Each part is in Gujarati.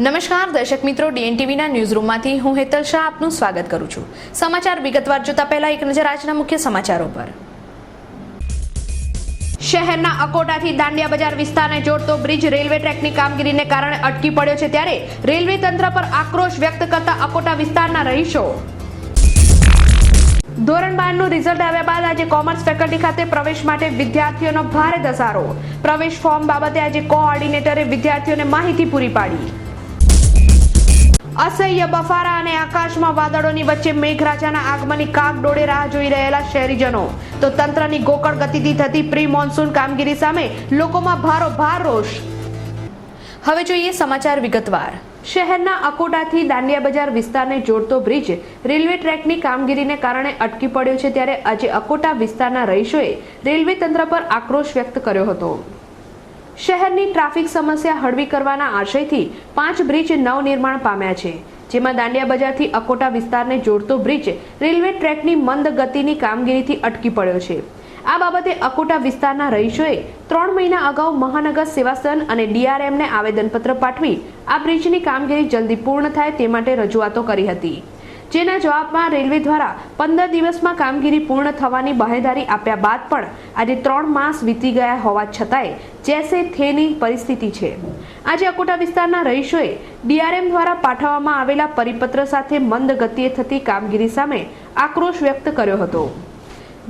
નમસ્કાર દર્શક મિત્રો, ડીએનટીવીના ન્યૂઝરૂમમાંથી હું હેતલ શાહ આપનું સ્વાગત કરું છું। સમાચાર વિગતવાર જોતા પહેલા એક નજર આજના મુખ્ય સમાચારો પર। શહેરના અકોટાથી દાંડિયા બજાર વિસ્તારને જોડતો બ્રિજ રેલવે ટ્રેકની કામગીરીને કારણે અટકી પડ્યો છે, ત્યારે રેલવે તંત્ર પર આક્રોશ વ્યક્ત કરતા અકોટા વિસ્તારના રહીશો। ધોરણ 12નું રિઝલ્ટ આવ્યા બાદ આજે કોમર્સ ફેકલ્ટી ખાતે પ્રવેશ માટે વિદ્યાર્થીઓનો ભારે ધસારો। પ્રવેશ ફોર્મ બાબતે આજે કોઓર્ડિનેટરે વિદ્યાર્થીઓને માહિતી પૂરી પાડી। અસહ્ય બફારા અને આકાશમાં વાદળોની વચ્ચે મેઘરાજાના આગમનની કાગડોળે રાહ જોઈ રહેલા શહેરીજનો, તો તંત્રની ગોકળ ગતિથી થતી પ્રી મોન્સૂન કામગીરી સામે લોકોમાં ભારોભાર રોષ। હવે જોઈએ સમાચાર વિગતવાર। શહેરના અકોટાથી દાંડિયા બજાર વિસ્તારને જોડતો બ્રિજ રેલવે ટ્રેકની કામગીરીને કારણે અટકી પડ્યો છે, ત્યારે આજે અકોટા વિસ્તારના રહીશોએ રેલવે તંત્ર પર આક્રોશ વ્યક્ત કર્યો હતો। શહેરની ટ્રાફિક સમસ્યા હળવી કરવાના આશયથી 5 બ્રિજ નવનિર્માણ પામ્યા છે, જેમાં દાંડિયા બજારથી અકોટા વિસ્તારને જોડતો બ્રિજ રેલવે ટ્રેકની મંદ ગતિની કામગીરીથી અટકી પડ્યો છે। આ બાબતે અકોટા વિસ્તારના રહીશોએ 3 મહિના અગાઉ મહાનગર સેવાસન અને ડીઆરએમને આવેદનપત્ર પાઠવી આ બ્રિજની કામગીરી જલ્દી પૂર્ણ થાય તે માટે રજૂઆતો કરી હતી, જેના જવાબમાં રેલવે દ્વારા 15 દિવસમાં કામગીરી પૂર્ણ થવાની બાહેધરી આપ્યા બાદ પણ આજે 3 માસ વીતી ગયા હોવા છતાંય જેસે થેની પરિસ્થિતિ છે। આજે અકોટા વિસ્તારના રહીશોએ ડીઆરએમ દ્વારા પાઠવવામાં આવેલા પરિપત્ર સાથે મંદ ગતિએ થતી કામગીરી સામે આક્રોશ વ્યક્ત કર્યો હતો।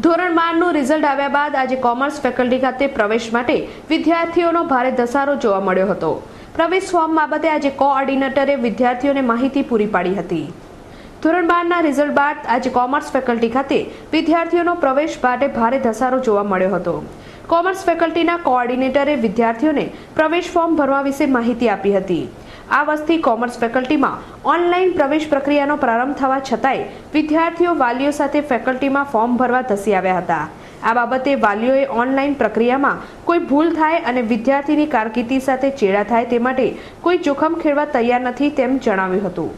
ધોરણ 12નું રિઝલ્ટ આવ્યા બાદ આજે કોમર્સ ફેકલ્ટી ખાતે પ્રવેશ માટે વિદ્યાર્થીઓનો ભારે ધસારો જોવા મળ્યો હતો। પ્રવેશ ફોર્મ બાબતે આજે કોઓર્ડિનેટરે વિદ્યાર્થીઓને માહિતી પૂરી પાડી હતી। ધોરણ 12ના રિઝલ્ટ બાદ આજે કોમર્સ ફેકલ્ટી ખાતે વિદ્યાર્થીઓનો પ્રવેશ માટે ભારે ધસારો જોવા મળ્યો હતો। કોમર્સ ફેકલ્ટીના કોઓર્ડિનેટરે વિદ્યાર્થીઓને પ્રવેશ ફોર્મ ભરવા વિશે માહિતી આપી હતી। આ વર્ષથી કોમર્સ ફેકલ્ટીમાં ઓનલાઈન પ્રવેશ પ્રક્રિયાનો પ્રારંભ થવા છતાંય વિદ્યાર્થીઓ વાલીઓ સાથે ફેકલ્ટીમાં ફોર્મ ભરવા ધસી આવ્યા હતા। આ બાબતે વાલીઓએ ઓનલાઈન પ્રક્રિયામાં કોઈ ભૂલ થાય અને વિદ્યાર્થીની કારકિર્દી સાથે ચેડા થાય તે માટે કોઈ જોખમ ખેડવા તૈયાર નથી તેમ જણાવ્યું હતું।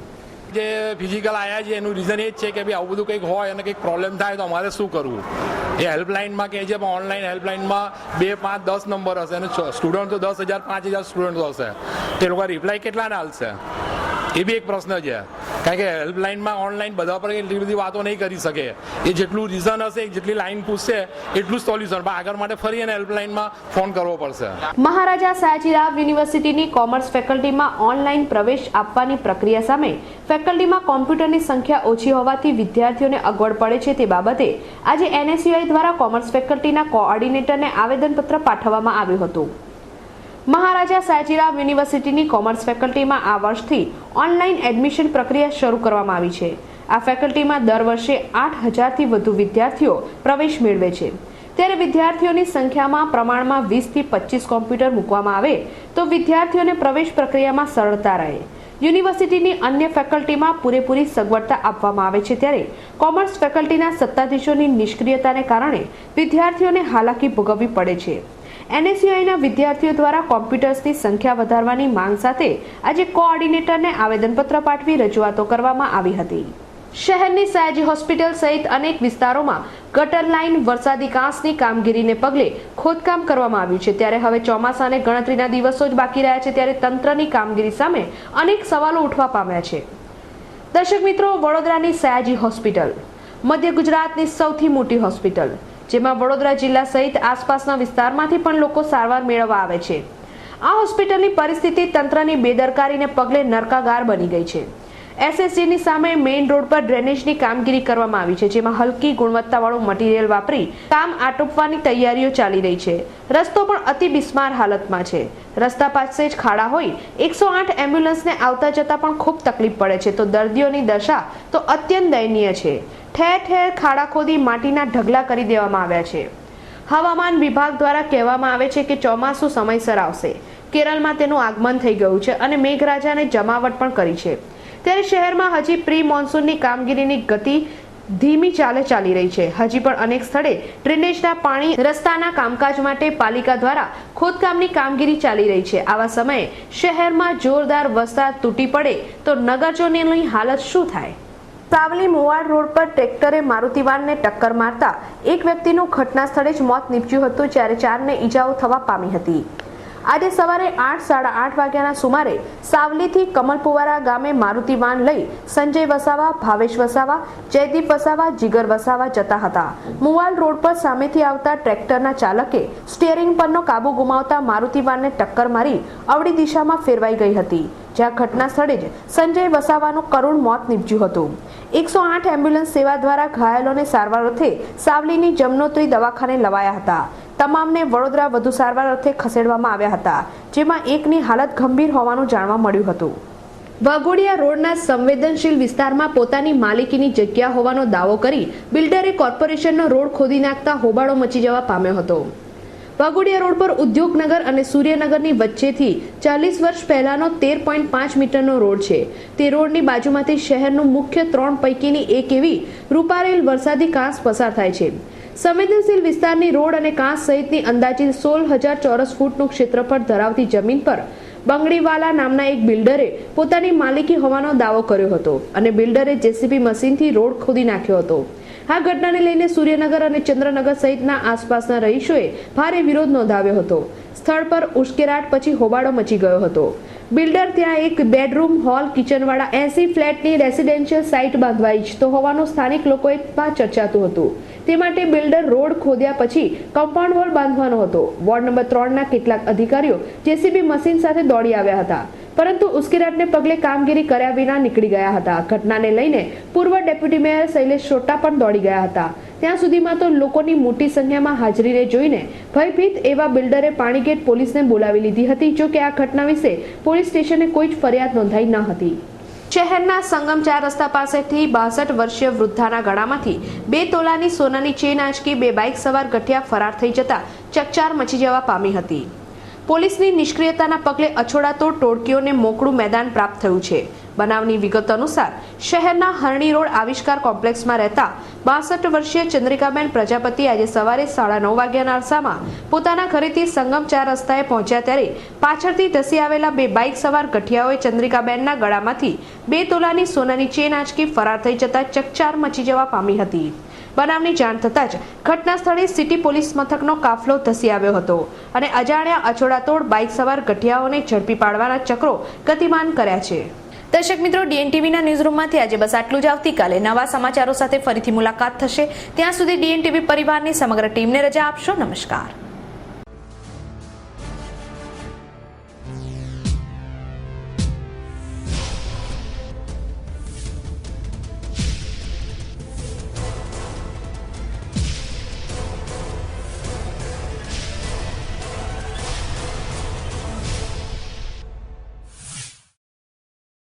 જે ફિઝિકલ આવ્યા છે એનું રીઝન એ જ છે કે ભાઈ આવું બધું કંઈક હોય અને કંઈક પ્રોબ્લેમ થાય તો અમારે શું કરવું। એ હેલ્પલાઇનમાં કહે છે પણ ઓનલાઈન હેલ્પલાઇનમાં 2, 5, 10 નંબર હશે અને સ્ટુડન્ટ તો 10,000, 5,000 સ્ટુડન્ટ હશે, તે લોકો રિપ્લાય કેટલાને હાલશે એ બી એક પ્રશ્ન છે, કારણ કે હેલ્પલાઇનમાં ઓનલાઈન બધા પર એટલી બધી વાતો નહીં કરી શકે। એ જેટલું રીઝન હશે, જેટલી લાઈન પૂછશે એટલું જ સોલ્યુશન, પણ આગળ માટે ફરી એને હેલ્પલાઇનમાં ફોન કરવો પડશે। મહારાજા સયાજીરાવ યુનિવર્સિટીની કોમર્સ ફેકલ્ટીમાં ઓનલાઈન પ્રવેશ આપવાની પ્રક્રિયા સામે ફેકલ્ટીમાં કોમ્પ્યુટરની સંખ્યા ઓછી હોવાથી વિદ્યાર્થીઓને અગવડ પડે છે, તે બાબતે આજે એનએસયુઆઈ દ્વારા કોમર્સ ફેકલ્ટીના કોઓર્ડિનેટરને આવેદનપત્ર પાઠવવામાં આવ્યું હતું। મહારાજા સયાજીરાવ યુનિવર્સિટીની કોમર્સ ફેકલ્ટીમાં આ વર્ષથી ઓનલાઈન એડમિશન પ્રક્રિયા શરૂ કરવામાં આવી છે। આ ફેકલ્ટીમાં દર વર્ષે 8,000થી વધુ વિદ્યાર્થીઓ પ્રવેશ મેળવે છે, ત્યારે વિદ્યાર્થીઓની સંખ્યામાં પ્રમાણમાં 20થી 25 કોમ્પ્યુટર મૂકવામાં આવે તો વિદ્યાર્થીઓને પ્રવેશ પ્રક્રિયામાં સરળતા રહે। યુનિવર્સિટીની અન્ય ફેકલ્ટીમાં પૂરેપૂરી સગવડતા આપવામાં આવે છે, ત્યારે કોમર્સ ફેકલ્ટીના સત્તાધીશોની નિષ્ક્રિયતાને કારણે વિદ્યાર્થીઓને હાલાકી ભોગવવી પડે છે। એનએસયુઆઈના વિદ્યાર્થીઓ દ્વારા કોમ્પ્યુટર્સની સંખ્યા વધારવાની માંગ સાથે આજે કોઓર્ડિનેટરને આવેદનપત્ર પાઠવી રજૂઆતો કરવામાં આવી હતી। શહેરની સયાજી હોસ્પિટલ સહિત અનેક વિસ્તારોમાં ગટર લાઇન, વરસાદી કાંસની કામગીરીને પગલે ખોદકામ કરવામાં આવ્યું છે, ત્યારે હવે ચોમાસાને ગણતરીના દિવસો જ બાકી રહ્યા છે, ત્યારે તંત્રની કામગીરી સામે અનેક સવાલો ઉઠવા પામ્યા છે। દર્શક મિત્રો, વડોદરાની સયાજી હોસ્પિટલ મધ્ય ગુજરાતની સૌથી મોટી હોસ્પિટલ, જેમાં વડોદરા જિલ્લા સહિત આસપાસના વિસ્તારમાંથી પણ લોકો સારવાર મેળવવા આવે છે। આ હોસ્પિટલની પરિસ્થિતિ તંત્રની બેદરકારીને પગલે નરકાગાર બની ગઈ છે। એસએસજીની સામે મેઇન રોડ પર ડ્રેનેજની કામગીરી કરવામાં આવી છે, જેમાં હલકી ગુણવત્તાવાળું મટીરીયલ વાપરી કામ આટોપવાની તૈયારીઓ ચાલી રહી છે। રસ્તો પણ અતિ બિસ્માર હાલતમાં છે। રસ્તા પાસે જ ખાડા હોય 108 એમ્બ્યુલન્સને આવતા જતા પણ ખૂબ તકલીફ પડે છે, તો દર્દીઓની દશા તો અત્યંત દયનીય છે। ઠેર ઠેર ખાડા ખોદી માટીના ઢગલા કરી દેવામાં આવ્યા છે। હવામાન વિભાગ દ્વારા કહેવામાં આવે છે કે ચોમાસું સમયસર આવશે। કેરળમાં તેનું આગમન થઈ ગયું છે અને મેઘરાજાને જમાવટ પણ કરી છે, ત્યારે શહેરમાં હજી પ્રી મોન્સૂનની કામગીરીની ગતિ ધીમી ચાલી રહી છે। હજી પણ અનેક સ્થળે ડ્રેનેજના પાણી, રસ્તાના કામકાજ માટે પાલિકા દ્વારા ખોદકામની કામગીરી ચાલી રહી છે। આવા સમયે શહેરમાં જોરદાર વરસાદ તૂટી પડે તો નગરજનોની હાલત શું થાય? સાવલી મોવાડ રોડ પર ટ્રેક્ટરે મારુતિ વાનને ટક્કર મારતા એક વ્યક્તિનું ઘટના સ્થળે જ મોત નીપજ્યું હતું, જ્યારે 4ને ઈજાઓ થવા પામી હતી। આજે સવારે 8:30 વાગ્યાના સુમારે સાવલીથી કમલપુવારા ગામે મારુતિ વાન લઈ સંજય વસાવા, ભાવેશ વસાવા, જયદીપ વસાવા, જીગર વસાવા જતા હતા. મુવાલ રોડ પર સામેથી આવતા ટ્રેક્ટરના ચાલકે સ્ટીયરિંગ પરનો કાબુ ગુમાવતા મારુતિ વાનને ટક્કર મારી અવળી દિશામાં ફેરવાઈ ગઈ હતી, જ્યાં ઘટના સ્થળે જ સંજય વસાવાનું કરુણ મોત નીપજ્યું હતું. 108 એમ્બ્યુલન્સ સેવા દ્વારા ઘાયલોને સારવાર અર્થે સાવલીની જમનોત્રી દવાખાને લવાયા હતા. તમામને વડોદરા વધુ સારવાર અર્થે ખસેડવામાં આવ્યા હતા, જેમાં એકની હાલત ગંભીર હોવાનું જાણવા મળ્યું હતું. વાઘોડિયા રોડના સંવેદનશીલ વિસ્તારમાં પોતાની માલિકીની જગ્યા હોવાનો દાવો કરી બિલ્ડરે કોર્પોરેશનનો રોડ ખોદી નાખતા હોબાળો મચી જવા પામ્યો હતો. વાઘોડિયા રોડ પર ઉદ્યોગનગર અને સૂર્યનગરની વચ્ચેથી 40 વર્ષ પહેલાનો 13.5 મીટરનો રોડ છે. તે રોડની બાજુમાંથી શહેરનું મુખ્ય 3 પૈકીની એક એવી રૂપારેલ વરસાદી કાંસ પસાર થાય છે. સંવેદનશીલ વિસ્તારની રોડ અને કાંસ સહિતની અંદાજિત 16,000 ચોરસ ફૂટનું ક્ષેત્રફળ ધરાવતી જમીન પર બંગડીવાલા નામના એક બિલ્ડરે પોતાની માલિકી હોવાનો દાવો કર્યો હતો અને બિલ્ડરે જેસીબી મશીનથી રોડ ખોદી નાખ્યો હતો. આ ઘટનાને લઈને સૂર્યનગર અને ચંદ્રનગર સહિતના આસપાસના રહીશોએ ભારે વિરોધ નોંધાવ્યો હતો. સ્થળ પર ઉશ્કેરાટ પછી હોબાળો મચી ગયો હતો. બિલ્ડર ત્યાં એક બેડરૂમ, હોલ, કિચનવાળા 80 ફ્લેટની રેસિડેન્શિયલ સાઇટ બાંધવા ઈચ્છતો હોવાનું સ્થાનિક લોકોમાં ચર્ચાતું હતું. તે માટે બિલ્ડર રોડ ખોદ્યા પછી કમ્પાઉન્ડ વોલ બાંધવાનો હતો. વોર્ડ નંબર 3ના કેટલાક અધિકારીઓ જેસીબી મશીન સાથે દોડી આવ્યા હતા, પરંતુ ઉશ્કેરાટને પગલે કામગીરી કર્યા વિના નીકળી ગયા હતા. ઘટનાને લઈને પૂર્વ ડેપ્યુટી મેયર શૈલેષ સોટા પણ દોડી ગયા હતા. ત્યાં સુધીમાં તો લોકોની મોટી સંખ્યામાં હાજરીને જોઈને ભયભીત એવા બિલ્ડરે પાણીગેટ પોલીસને બોલાવી લીધી હતી. જો કે આ ઘટના વિશે પોલીસ સ્ટેશને કોઈ જ ફરિયાદ નોંધાઈ ન હતી. શહેરના સંગમ 4 રસ્તા પાસેથી 62 વર્ષીય વૃદ્ધાના ગળામાંથી 2 તોલાની સોનાની ચેન આંચકી 2 બાઇક સવાર ગઠિયા ફરાર થઈ જતા ચકચાર મચી જવા પામી હતી. પોલીસની નિષ્ક્રિયતાના પગલે અછોડાતોડ ટોળકીઓને મોકળું મેદાન પ્રાપ્ત થયું છે. બનાવની વિગત અનુસાર શહેરના હરણી રોડ આવિષ્કાર કોમ્પ્લેક્સમાં રહેતા 62 વર્ષીય ચંદ્રિકાબેન પ્રજાપતિ આજે સવારે 9:30 વાગ્યાના અરસામાં પોતાના ઘરેથી સંગમ 4 રસ્તાએ પહોંચ્યા ત્યારે પાછળથી ધસી આવેલા 2 બાઇક સવાર ગઠિયાઓએ ચંદ્રિકાબેનના ગળામાંથી 2 તોલાની સોનાની ચેન આંચકી ફરાર થઈ જતા ચકચાર મચી જવા પામી હતી. બનાવની જાણ થતાં જ ઘટના સ્થળે સિટી પોલીસ મથકનો કાફલો ધસી આવ્યો હતો અને અજાણ્યા અછોડાતોડ બાઇક સવાર ગઠિયાઓને ઝડપી પાડવાના ચક્રો ગતિમાન કર્યા છે. દર્શક મિત્રો, ડીએનટીવીના ન્યૂઝરૂમમાંથી આજે બસ આટલું જ. આવતીકાલે નવા સમાચારો સાથે ફરીથી મુલાકાત થશે. ત્યાં સુધી ડીએનટીવી પરિવારની સમગ્ર ટીમને રજા આપશો. નમસ્કાર.